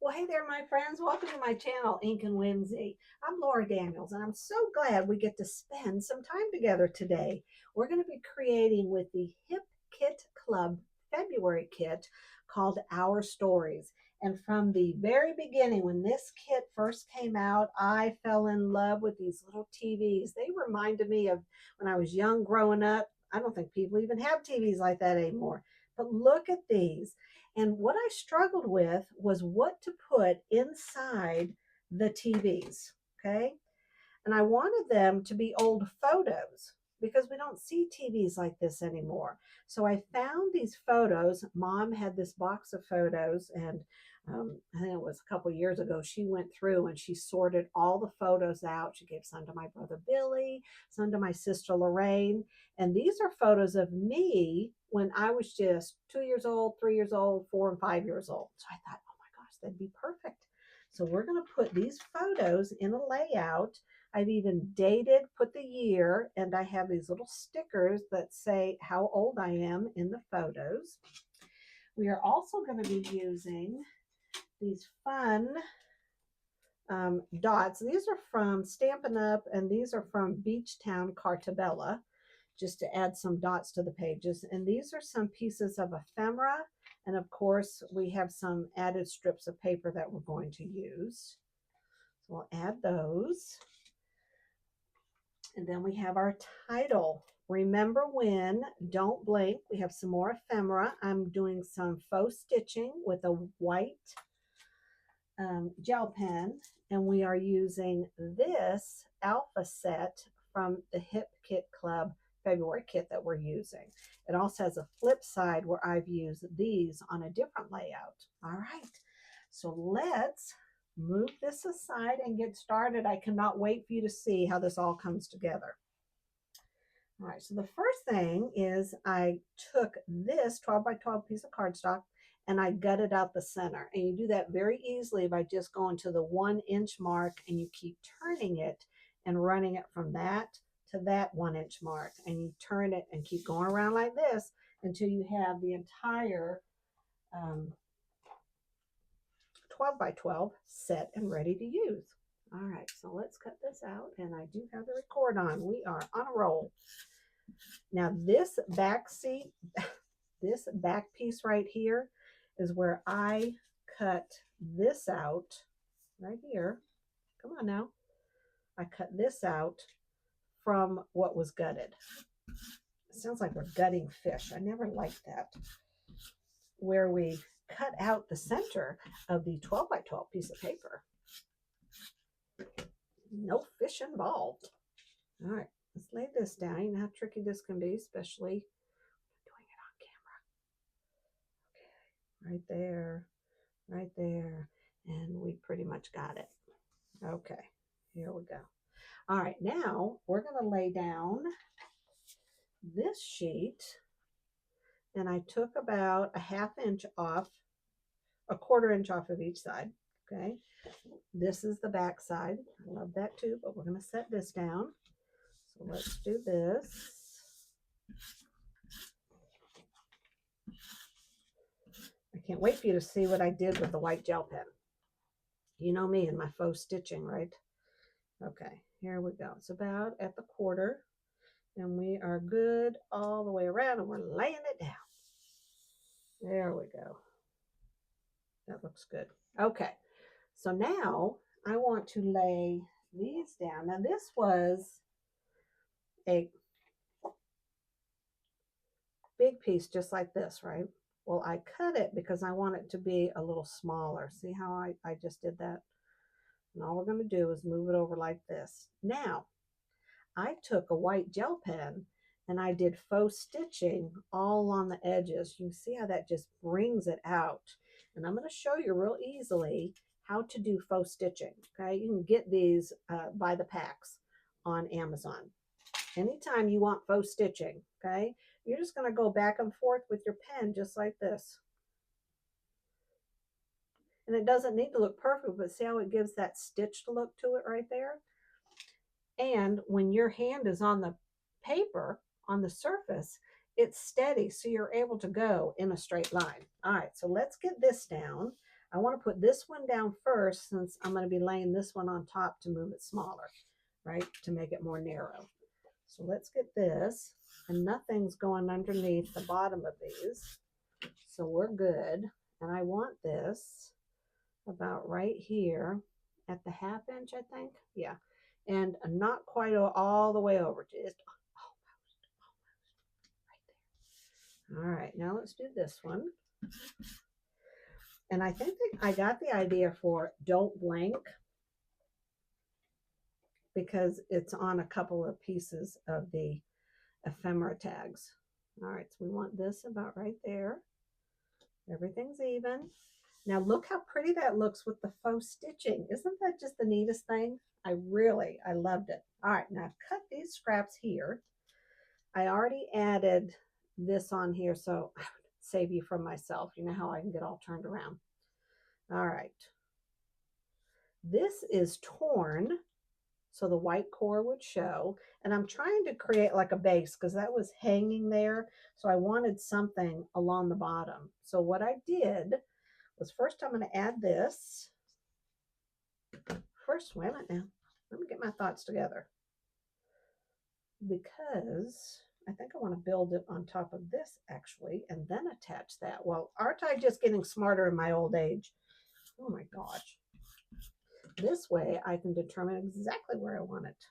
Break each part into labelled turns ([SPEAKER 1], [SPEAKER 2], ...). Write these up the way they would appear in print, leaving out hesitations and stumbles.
[SPEAKER 1] Well, hey there, my friends. Welcome to my channel, Ink and Whimsy. I'm Laura Daniels, and I'm so glad we get to spend some time together today. We're going to be creating with the Hip Kit Club February kit called Our Stories. And from the very beginning, when this kit first came out, I fell in love with these little TVs. They reminded me of when I was young growing up. I don't think people even have TVs like that anymore. But look at these. And what I struggled with was what to put inside the TVs. Okay. And I wanted them to be old photos because we don't see TVs like this anymore. So I found these photos. Mom had this box of photos, and I think it was a couple years ago. She went through and she sorted all the photos out. She gave some to my brother Billy, some to my sister Lorraine. And these are photos of me when I was just 2 years old, 3 years old, 4 and 5 years old. So I thought, oh my gosh, that'd be perfect. So we're going to put these photos in a layout. I've even dated, put the year, and I have these little stickers that say how old I am in the photos. We are also going to be using these fun dots. These are from Stampin' Up, and these are from Beachtown Cartabella, just to add some dots to the pages. And these are some pieces of ephemera. And of course, we have some added strips of paper that we're going to use. So we'll add those. And then we have our title. Remember when, don't blink. We have some more ephemera. I'm doing some faux stitching with a white gel pen. And we are using this alpha set from the Hip Kit Club February kit that we're using. It also has a flip side where I've used these on a different layout. All right, so let's move this aside and get started. I cannot wait for you to see how this all comes together. All right, so the first thing is I took this 12 by 12 piece of cardstock and I gutted out the center. And you do that very easily by just going to the 1 inch mark, and you keep turning it and running it from that to that 1 inch mark. And you turn it and keep going around like this until you have the entire 12 by 12 set and ready to use. All right, so let's cut this out. And I do have the record on. We are on a roll. Now this back seat, this back piece right here is where I cut this out right here. Come on now. I cut this out from what was gutted. It sounds like we're gutting fish. I never liked that. Where we cut out the center of the 12 by 12 piece of paper. No fish involved. All right, let's lay this down. You know how tricky this can be, especially doing it on camera. Okay, right there, right there. And we pretty much got it. Okay, here we go. All right, now we're going to lay down this sheet. And I took about a 1/2 inch off, a 1/4 inch off of each side. Okay, this is the back side. I love that too, but we're going to set this down. So let's do this. I can't wait for you to see what I did with the white gel pen. You know me and my faux stitching, right? Okay, here we go. It's about at the 1/4, and we are good all the way around, and we're laying it down. There we go. That looks good. Okay, so now I want to lay these down. Now this was a big piece just like this, right? Well, I cut it because I want it to be a little smaller. See how I just did that? And all we're going to do is move it over like this. Now, I took a white gel pen and I did faux stitching all on the edges. You can see how that just brings it out. And I'm going to show you real easily how to do faux stitching. Okay, you can get these by the packs on Amazon. Anytime you want faux stitching, okay, you're just going to go back and forth with your pen just like this. And it doesn't need to look perfect, but see how it gives that stitched look to it right there? And when your hand is on the paper, on the surface, it's steady, so you're able to go in a straight line. All right, so let's get this down. I want to put this one down first since I'm going to be laying this one on top to move it smaller, right? To make it more narrow. So let's get this, and nothing's going underneath the bottom of these. So we're good. And I want this about right here at the 1/2 inch, I think. Yeah. And not quite all the way over, just almost right there. All right, now let's do this one. And I think that I got the idea for don't blink because it's on a couple of pieces of the ephemera tags. All right, so we want this about right there. Everything's even. Now look how pretty that looks with the faux stitching. Isn't that just the neatest thing? I loved it. All right, now I've cut these scraps here. I already added this on here, so I would save you from myself. You know how I can get all turned around. All right. This is torn, so the white core would show. And I'm trying to create like a base because that was hanging there. So I wanted something along the bottom. So what I did was first I'm going to add this. First, wait a minute now. Let me get my thoughts together. Because I think I want to build it on top of this actually and then attach that. Well, aren't I just getting smarter in my old age? Oh my gosh. This way I can determine exactly where I want it.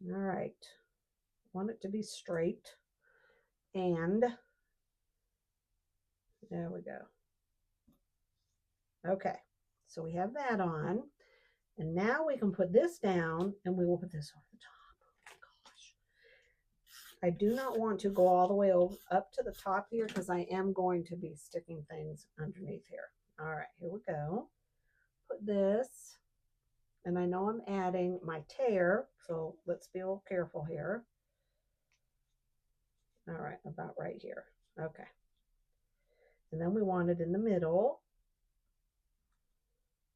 [SPEAKER 1] All right. I want it to be straight. And there we go. Okay. So we have that on. And now we can put this down and we will put this over the top. I do not want to go all the way up to the top here because I am going to be sticking things underneath here. All right, here we go. Put this, and I know I'm adding my tear, so let's be a little careful here. All right, about right here. Okay. And then we want it in the middle.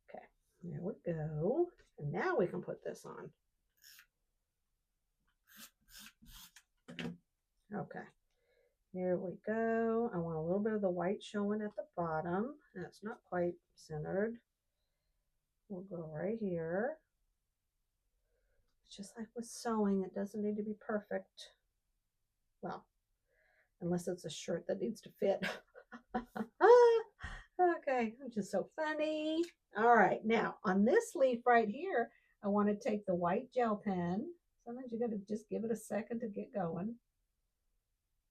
[SPEAKER 1] Okay, there we go. And now we can put this on. Okay, here we go. I want a little bit of the white showing at the bottom. That's not quite centered. We'll go right here. It's just like with sewing, it doesn't need to be perfect. Well, unless it's a shirt that needs to fit. Okay, which is so funny. All right, now on this leaf right here, I want to take the white gel pen. Sometimes you got to just give it a second to get going.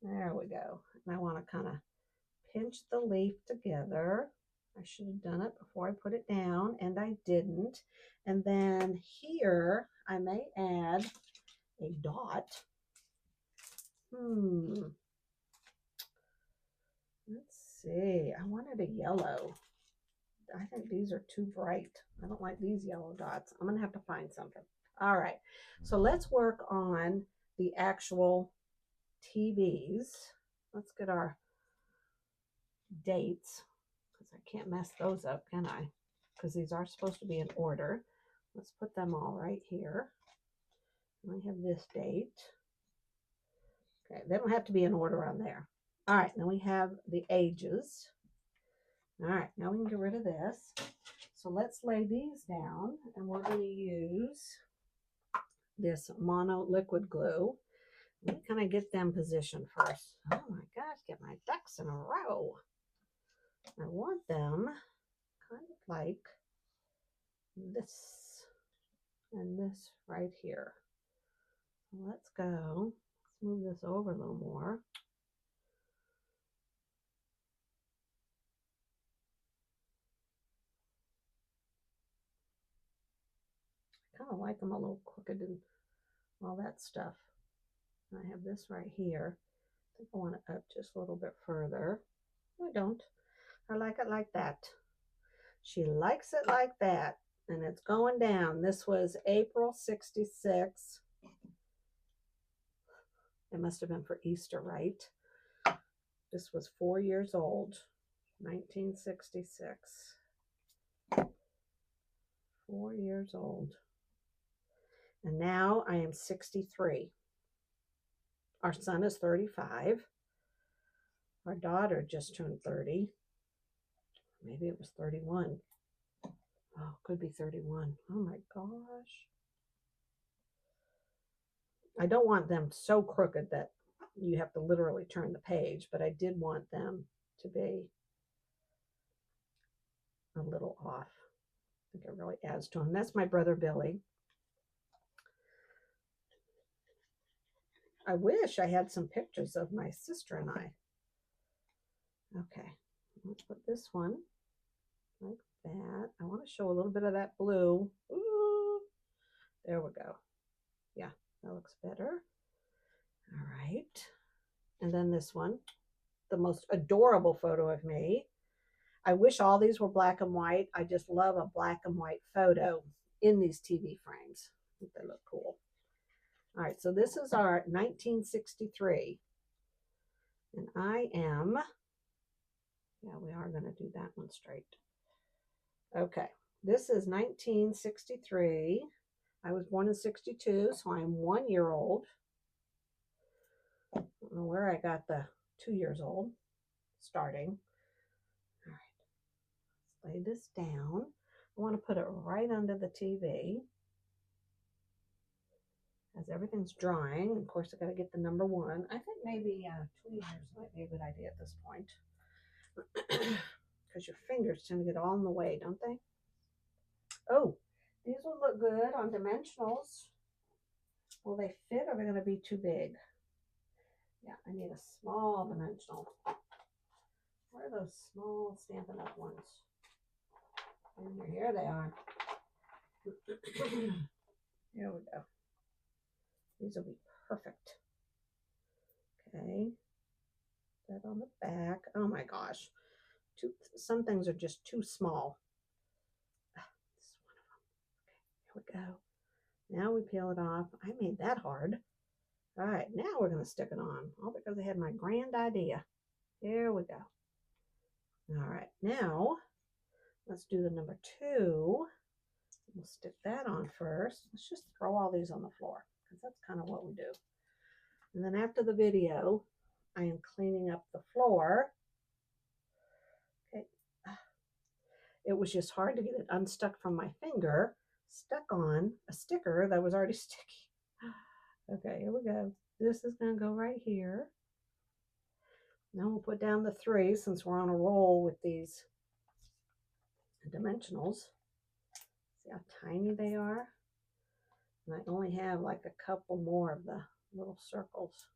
[SPEAKER 1] There we go. And I want to kind of pinch the leaf together. I should have done it before I put it down, and I didn't. And then here, I may add a dot. Let's see. I wanted a yellow. I think these are too bright. I don't like these yellow dots. I'm going to have to find something. All right. So let's work on the actual TVs. Let's get our dates because I can't mess those up, can I? Because these are supposed to be in order. Let's put them all right here. I have this date. Okay, they don't have to be in order on there. All right, then we have the ages. All right, now we can get rid of this. So let's lay these down, and we're going to use this mono liquid glue. Let me kind of get them positioned first. Oh my gosh, get my ducks in a row. I want them kind of like this and this right here. Let's go. Let's move this over a little more. I kind of like them a little crooked and all that stuff. And I have this right here. I think I want it up just a little bit further. I don't. I like it like that. She likes it like that. And it's going down. This was April 66. It must have been for Easter, right? This was 4 years old. 1966. 4 years old. And now I am 63. Our son is 35. Our daughter just turned 30. maybe it was 31. Oh, could be 31. Oh my gosh. I don't want them so crooked that you have to literally turn the page, but I did want them to be a little off. I think it really adds to them. That's my brother Billy. I wish I had some pictures of my sister and I. Okay, let's put this one like that. I want to show a little bit of that blue. Ooh, there we go. Yeah, that looks better. All right. And then this one, the most adorable photo of me. I wish all these were black and white. I just love a black and white photo in these TV frames. I think they look cool. All right, so this is our 1963. And I am, yeah, we are going to do that one straight. Okay, this is 1963. I was born in 62, so I'm 1 year old. I don't know where I got the 2 years old starting. All right, let's lay this down. I want to put it right under the TV. As everything's drying, of course, I got to get the number 1. I think maybe 2 years might be a good idea at this point. Because your fingers tend to get all in the way, don't they? Oh, these will look good on dimensionals. Will they fit or are they going to be too big? Yeah, I need a small dimensional. Where are those small Stampin' Up! Ones? Here they are. Here we go. These will be perfect. Okay. That on the back. Oh my gosh. Some things are just too small. This is one of them. Okay, here we go. Now we peel it off. I made that hard. All right, now we're going to stick it on. All because I had my grand idea. Here we go. All right, now let's do the number 2. We'll stick that on first. Let's just throw all these on the floor because that's kind of what we do. And then after the video, I am cleaning up the floor. Okay. It was just hard to get it unstuck from my finger, stuck on a sticker that was already sticky. Okay, here we go. This is going to go right here. Now we'll put down the 3 since we're on a roll with these dimensionals. See how tiny they are? And I only have like a couple more of the little circles.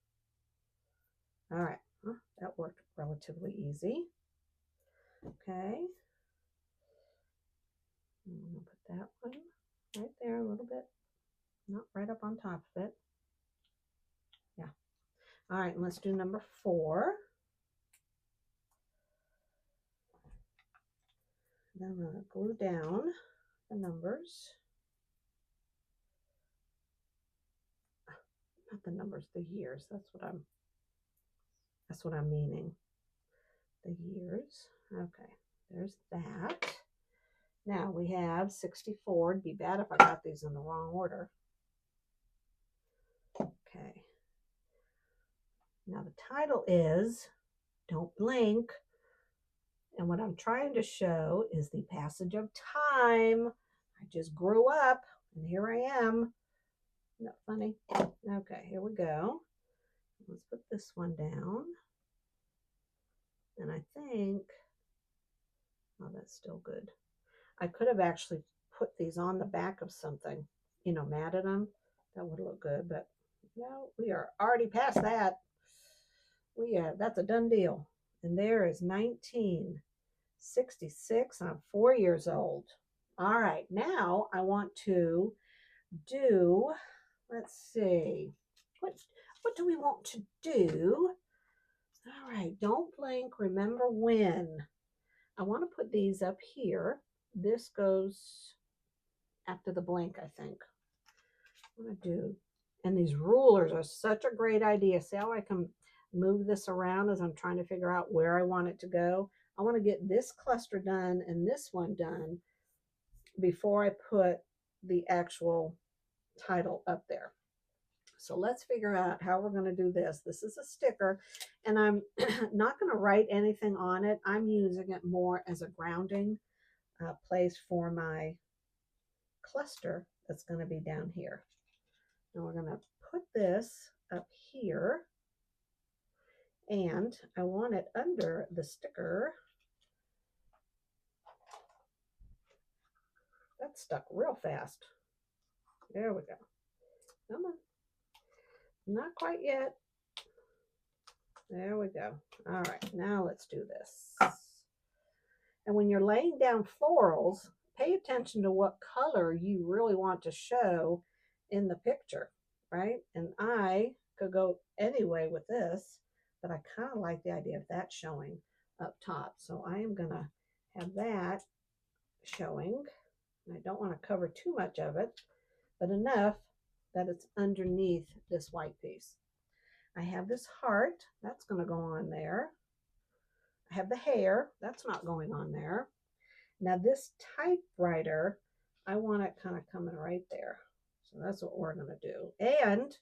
[SPEAKER 1] All right, that worked relatively easy. Okay. I'm going to put that one right there a little bit, not right up on top of it. Yeah. All right, and let's do number 4. Then I'm going to glue down the numbers. Not the numbers, the years. That's what I'm meaning. The years. Okay, there's that. Now we have 64. It'd be bad if I got these in the wrong order. Okay. Now the title is Don't Blink. And what I'm trying to show is the passage of time. I just grew up and here I am. Isn't that funny? Okay, here we go. Let's put this one down. And I think, oh, that's still good. I could have actually put these on the back of something, you know, matted them. That would look good, but no, we are already past that. That's a done deal. And there is 1966. I'm 4 years old. All right, now I want to do, let's see, what do we want to do? All right, don't blink, remember when. I want to put these up here. This goes after the blank, I think. I'm going to do, and these rulers are such a great idea. See how I can move this around as I'm trying to figure out where I want it to go. I want to get this cluster done and this one done before I put the actual title up there. So let's figure out how we're going to do this. This is a sticker, and I'm not going to write anything on it. I'm using it more as a grounding place for my cluster that's going to be down here. And we're going to put this up here, and I want it under the sticker. That stuck real fast. There we go. Come on. Not quite yet. There we go. All right, now let's do this. And when you're laying down florals, pay attention to what color you really want to show in the picture, right? And I could go anyway with this, but I kind of like the idea of that showing up top. So I am going to have that showing. I don't want to cover too much of it, but enough that it's underneath this white piece. I have this heart, that's going to go on there. I have the hair, that's not going on there. Now this typewriter, I want it kind of coming right there. So that's what we're going to do. And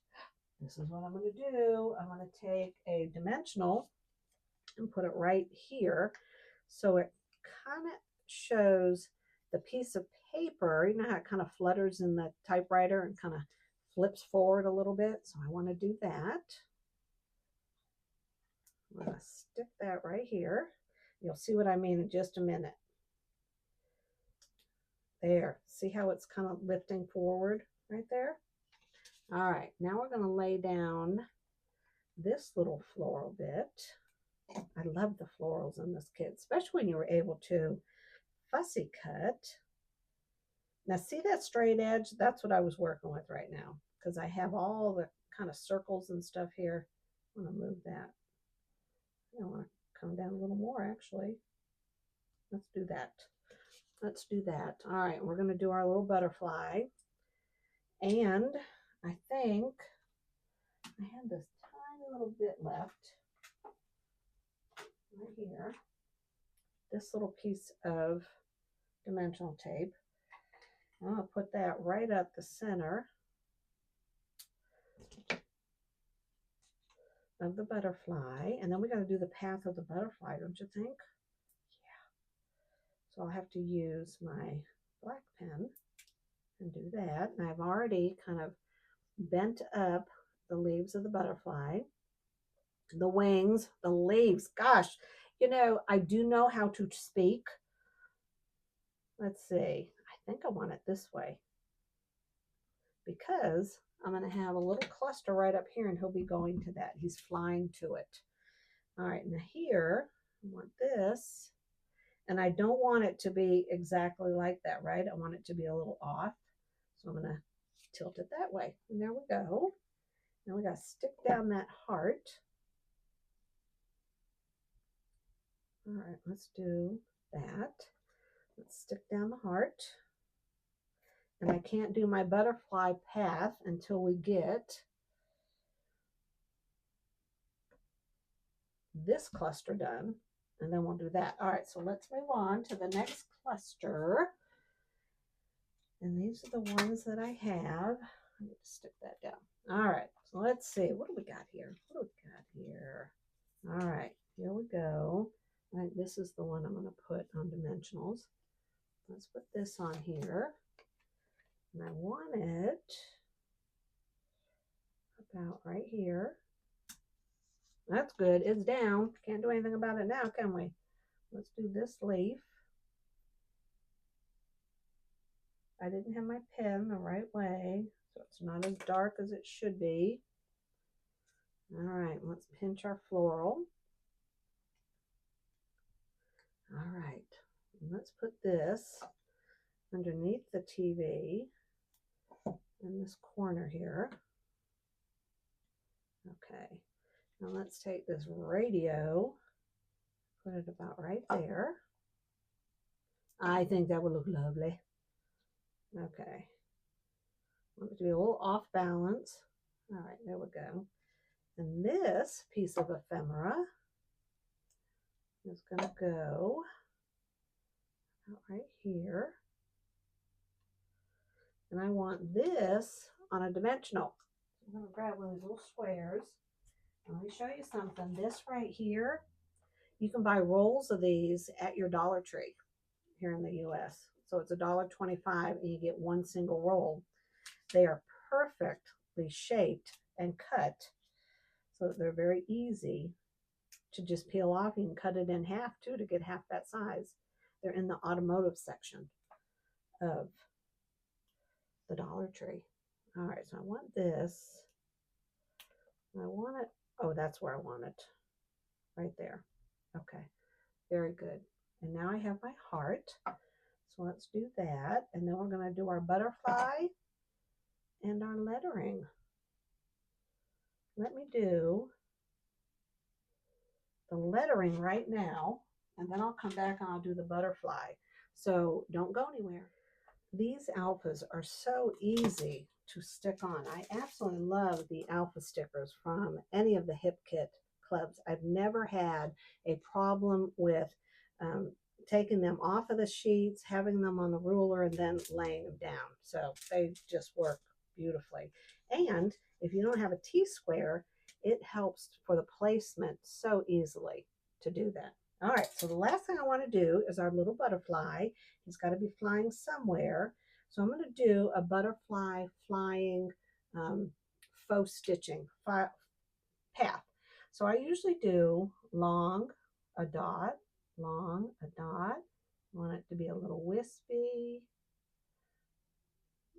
[SPEAKER 1] this is what I'm going to do. I'm going to take a dimensional and put it right here. So it kind of shows the piece of paper. You know how it kind of flutters in the typewriter and kind of flips forward a little bit. So I want to do that. I'm going to stick that right here. You'll see what I mean in just a minute. There. See how it's kind of lifting forward right there? All right. Now we're going to lay down this little floral bit. I love the florals in this kit, especially when you were able to fussy cut. Now see that straight edge? That's what I was working with right now because I have all the kind of circles and stuff here. I'm going to move that. I want to come down a little more actually. Let's do that. Let's do that. All right, we're going to do our little butterfly. And I think I had this tiny little bit left right here. This little piece of dimensional tape. I'm going to put that right up the center of the butterfly. And then we got to do the path of the butterfly, don't you think? Yeah. So I'll have to use my black pen and do that. And I've already kind of bent up the leaves of the butterfly, the wings, the leaves. Gosh, you know, I do know how to speak. Let's see. I think I want it this way because I'm going to have a little cluster right up here and he'll be going to that. He's flying to it. All right, now here, I want this. And I don't want it to be exactly like that, right? I want it to be a little off. So I'm going to tilt it that way. And there we go. Now we got to stick down that heart. All right, let's do that. Let's stick down the heart. And I can't do my butterfly path until we get this cluster done. And then we'll do that. All right, so let's move on to the next cluster. And these are the ones that I have. I need to stick that down. All right, so let's see. What do we got here? What do we got here? All right, here we go. All right, this is the one I'm going to put on dimensionals. Let's put this on here. And I want it about right here. That's good. It's down. Can't do anything about it now, can we? Let's do this leaf. I didn't have my pen the right way, so it's not as dark as it should be. All right, let's pinch our floral. All right, let's put this underneath the TV in this corner here. Okay, now let's take this radio, put it about right there. I think that would look lovely. Okay, I want it to be a little off balance. All right, there we go. And this piece of ephemera is going to go out right here. And I want this on a dimensional. I'm going to grab one of these little squares. Let me show you something. This right here, you can buy rolls of these at your Dollar Tree here in the US. So it's $1.25 and you get one single roll. They are perfectly shaped and cut so that they're very easy to just peel off. You can cut it in half too to get half that size. They're in the automotive section of the Dollar Tree. All right, so I want this. I want it. Oh, that's where I want it. Right there. Okay, very good. And now I have my heart. So let's do that. And then we're going to do our butterfly and our lettering. Let me do the lettering right now, and then I'll come back and I'll do the butterfly. So don't go anywhere. These alphas are so easy to stick on. I absolutely love the alpha stickers from any of the Hip Kit clubs. I've never had a problem with taking them off of the sheets, having them on the ruler, and then laying them down. So they just work beautifully. And if you don't have a T-square, it helps for the placement so easily to do that. All right, so the last thing I want to do is our little butterfly. He's got to be flying somewhere. So I'm going to do a butterfly flying faux stitching path. So I usually do long, a dot, long, a dot. I want it to be a little wispy.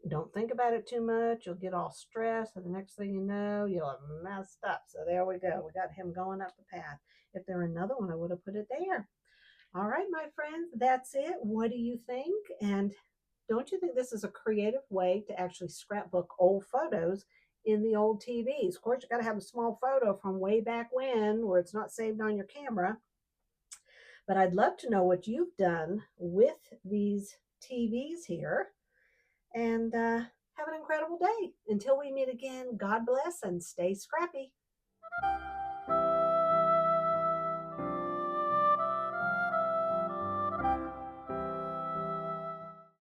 [SPEAKER 1] Don't think about it too much. You'll get all stressed, and the next thing you know, you'll have messed up. So there we go. We got him going up the path. If there were another one, I would have put it there. All right, my friends, that's it. What do you think? And don't you think this is a creative way to actually scrapbook old photos in the old TVs? Of course, you got to have a small photo from way back when where it's not saved on your camera. But I'd love to know what you've done with these TVs here. And have an incredible day. Until we meet again, God bless and stay scrappy.